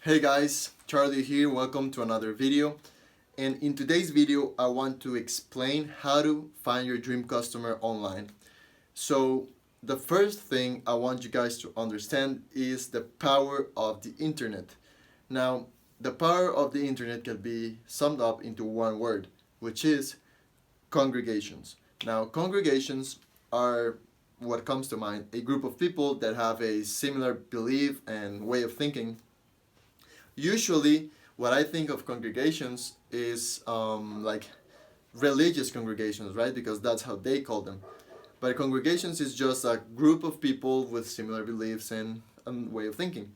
Hey guys, Charlie here, welcome to another video. And in today's video, I want to explain how to find your dream customer online. So the first thing I want you guys to understand is the power of the internet. Now, the power of the internet can be summed up into one word, which is congregations. Now, congregations are what comes to mind, a group of people that have a similar belief and way of thinking. Usually, what I think of congregations is like religious congregations, right? Because that's how they call them. But congregations is just a group of people with similar beliefs and way of thinking.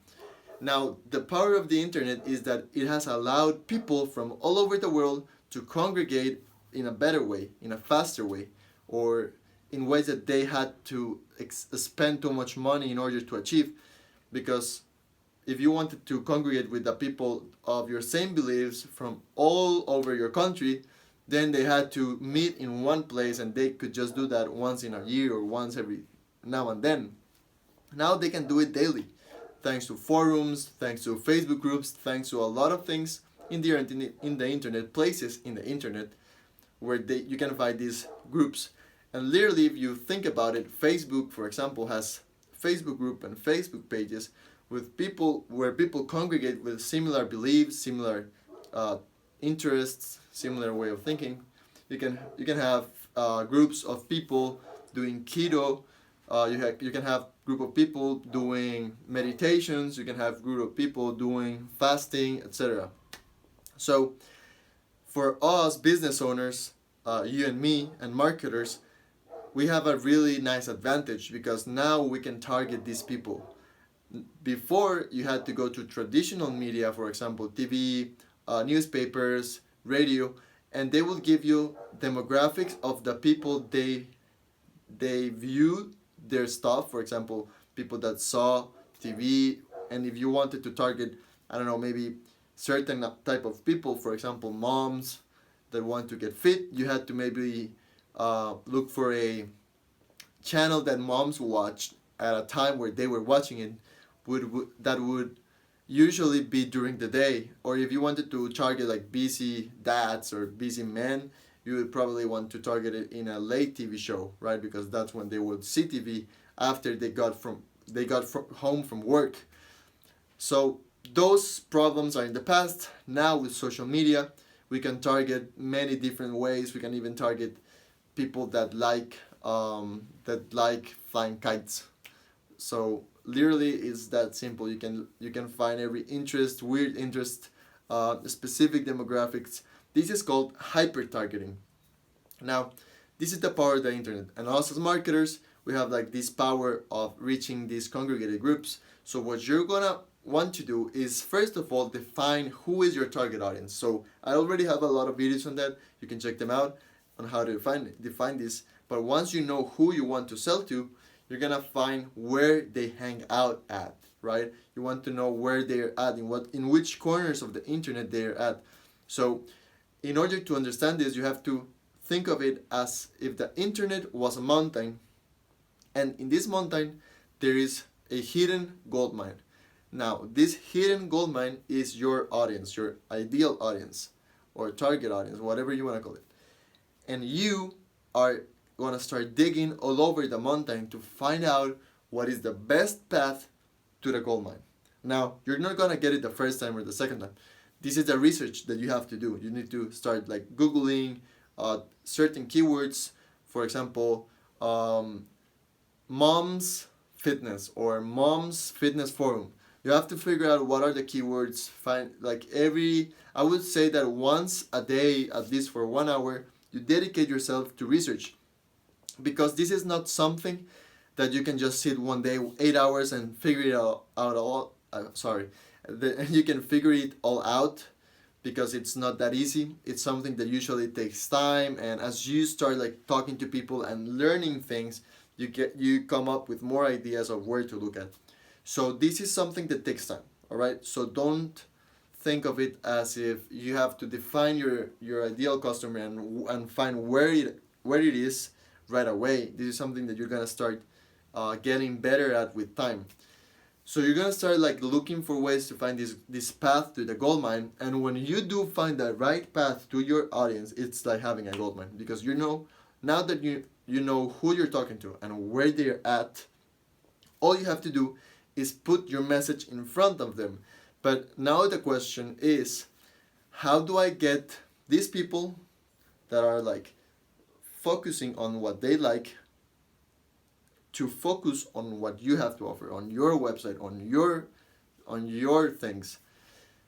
Now, the power of the internet is that it has allowed people from all over the world to congregate in a better way, in a faster way, or in ways that they had to spend too much money in order to achieve. Because if you wanted to congregate with the people of your same beliefs from all over your country, then they had to meet in one place, and they could just do that once in a year or once every now and then. Now they can do it daily, thanks to forums, thanks to Facebook groups, thanks to a lot of things in the internet, places in the internet where you can find these groups. And literally, if you think about it, Facebook, for example, has Facebook group and Facebook pages with people where people congregate with similar beliefs, similar interests, similar way of thinking. You can have groups of people doing keto. You can have group of people doing meditations. You can have group of people doing fasting, etc. So for us business owners, you and me and marketers, we have a really nice advantage because now we can target these people. Before, you had to go to traditional media, for example TV, newspapers, radio, and they will give you demographics of the people they view their stuff. For example, people that saw TV. And if you wanted to target, I don't know, maybe certain type of people, for example moms that want to get fit, you had to maybe look for a channel that moms watched at a time where they were watching it. That would usually be during the day. Or if you wanted to target like busy dads or busy men, you would probably want to target it in a late TV show, right? Because that's when they would see TV after they got home from work. So those problems are in the past. Now with social media, we can target many different ways. We can even target people that like flying kites. So literally, it's that simple. You can find every interest, weird interest, specific demographics. This is called hypertargeting. Now, this is the power of the internet, and us as marketers, we have like this power of reaching these congregated groups. So what you're gonna want to do is first of all define who is your target audience. So I already have a lot of videos on that. You can check them out on how to define this. But once you know who you want to sell to, you're gonna find where they hang out at, right? You want to know where they're at, in which corners of the internet they're at. So in order to understand this, you have to think of it as if the internet was a mountain, and in this mountain there is a hidden gold mine. Now, this hidden gold mine is your audience, your ideal audience, or target audience, whatever you want to call it. And you are going to start digging all over the mountain to find out what is the best path to the gold mine. Now, you're not going to get it the first time or the second time. This is the research that you have to do. You need to start like Googling certain keywords. For example, mom's fitness or mom's fitness forum. You have to figure out what are the keywords. Find like I would say that once a day, at least for 1 hour, you dedicate yourself to research. Because this is not something that you can just sit one day, 8 hours, and figure it out all. You can figure it all out, because it's not that easy. It's something that usually takes time, and as you start like talking to people and learning things, you come up with more ideas of where to look at. So this is something that takes time. All right. So don't think of it as if you have to define your ideal customer and find where it is right away. This is something that you're gonna start getting better at with time. So you're gonna start like looking for ways to find this path to the gold mine, and when you do find the right path to your audience, it's like having a gold mine, because you know, now that you know who you're talking to and where they're at, all you have to do is put your message in front of them. But now the question is, how do I get these people that are like focusing on what they like to focus on what you have to offer on your website, on your things?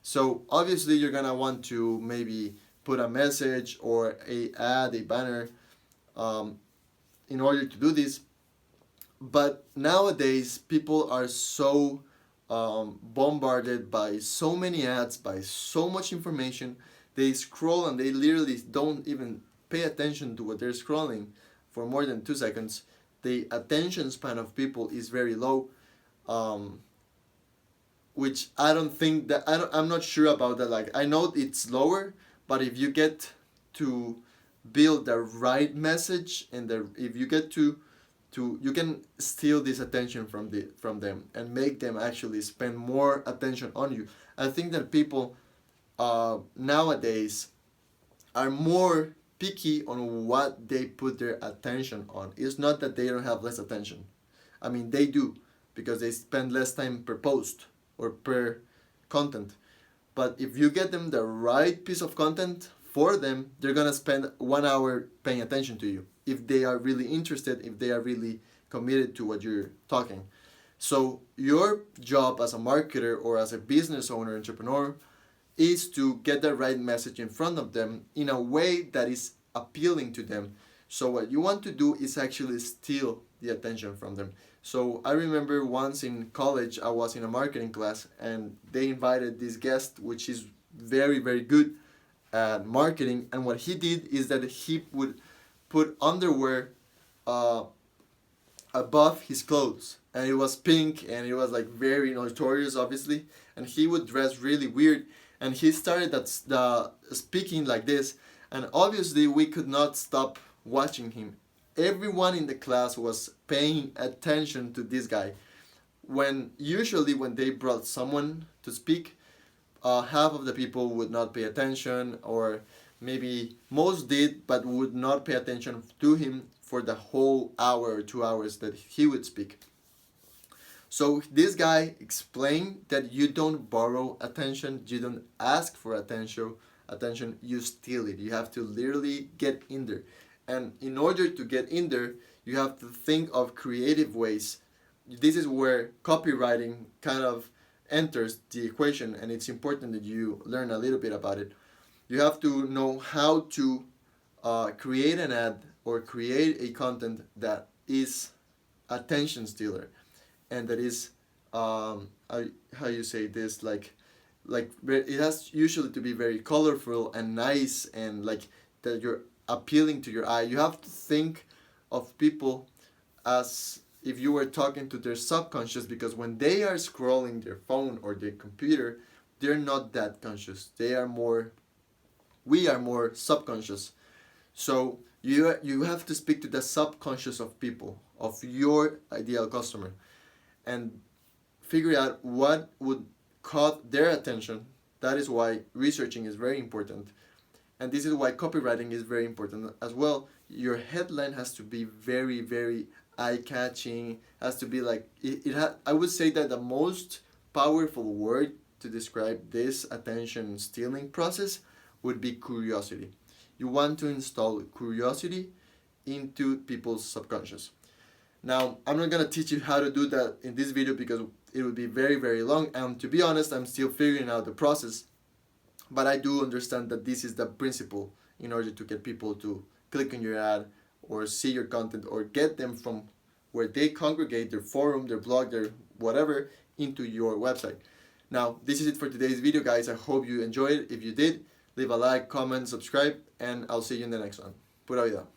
So obviously you're gonna want to maybe put a message or a ad, a banner, in order to do this. But nowadays people are so bombarded by so many ads, by so much information. They scroll and they literally don't even pay attention to what they're scrolling for more than 2 seconds. The attention span of people is very low, which I don't think that I'm not sure about that. Like, I know it's lower, but if you get to build the right message, and if you get to you can steal this attention from them and make them actually spend more attention on you. I think that people nowadays are more picky on what they put their attention on. It's not that they don't have less attention. I mean, they do, because they spend less time per post or per content. But if you get them the right piece of content for them, they're gonna spend 1 hour paying attention to you, if they are really interested, if they are really committed to what you're talking. So your job as a marketer or as a business owner, entrepreneur, is to get the right message in front of them in a way that is appealing to them. So what you want to do is actually steal the attention from them. So I remember once in college, I was in a marketing class, and they invited this guest, which is very, very good at marketing. And what he did is that he would put underwear above his clothes, and it was pink, and it was like very notorious, obviously. And he would dress really weird, and he started speaking like this, and obviously we could not stop watching him. Everyone in the class was paying attention to this guy. Usually when they brought someone to speak, half of the people would not pay attention, or maybe most did, but would not pay attention to him for the whole hour or 2 hours that he would speak. So this guy explained that you don't borrow attention, you don't ask for attention, you steal it. You have to literally get in there. And in order to get in there, you have to think of creative ways. This is where copywriting kind of enters the equation, and it's important that you learn a little bit about it. You have to know how to create an ad or create a content that is attention stealer, and that is how you say this, like it has usually to be very colorful and nice, and like that you're appealing to your eye. You have to think of people as if you were talking to their subconscious, because when they are scrolling their phone or their computer, they're not that conscious. We are more subconscious. So you have to speak to the subconscious of people, of your ideal customer, and figure out what would caught their attention. That is why researching is very important. And this is why copywriting is very important as well. Your headline has to be very, very eye-catching. Has to be like I would say that the most powerful word to describe this attention stealing process would be curiosity. You want to install curiosity into people's subconscious. Now, I'm not gonna teach you how to do that in this video, because it would be very, very long, and to be honest, I'm still figuring out the process. But I do understand that this is the principle in order to get people to click on your ad or see your content, or get them from where they congregate, their forum, their blog, their whatever, into your website. Now, this is it for today's video, guys. I hope you enjoyed it. If you did, leave a like, comment, subscribe, and I'll see you in the next one. Pura vida.